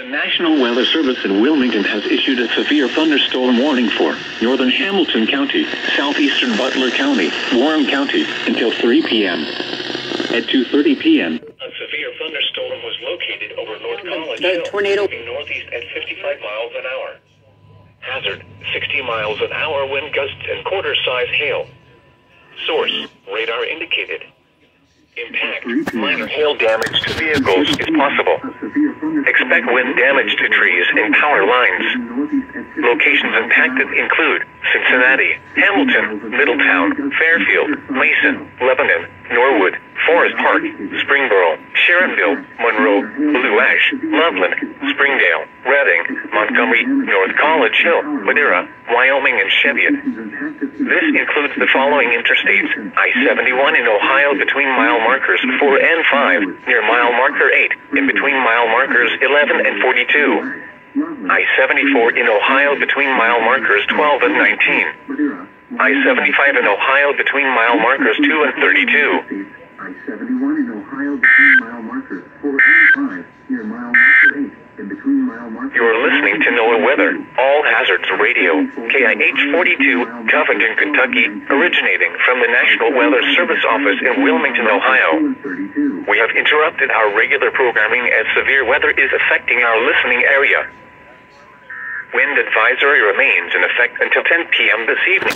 The National Weather Service in Wilmington has issued a severe thunderstorm warning for northern Hamilton County, southeastern Butler County, Warren County, until 3 p.m. At 2:30 p.m., a severe thunderstorm was located over North College Hill, moving northeast at 55 miles an hour. Hazard, 60 miles an hour wind gusts and quarter-size hail. Source, radar indicated. Impact, minor hail damage to vehicles is possible. Expect wind damage to trees and power lines. Locations impacted include Cincinnati, Hamilton, Middletown, Fairfield, Mason, Lebanon, Norwood, Forest Park, Springboro, Sharonville, Monroe, Blue Ash, Loveland, Springdale, Reading, Montgomery, North College Hill, Madera, Wyoming, and Cheviot. This includes the following interstates: I-71 in Ohio between mile markers 4 and 5, near mile marker 8, and between mile markers 11 and 42. I-74 in Ohio between mile markers 12 and 19. I-75 in Ohio between mile markers 2 and 32. I-71 in Ohio between mile markers 4 and 5, near mile marker 8, and between mile markers... You're listening to NOAA Weather, All Hazards Radio, KIH-42, Covington, Kentucky, originating from the National Weather Service office in Wilmington, Ohio. We have interrupted our regular programming as severe weather is affecting our listening area. Wind advisory remains in effect until 10 p.m. this evening.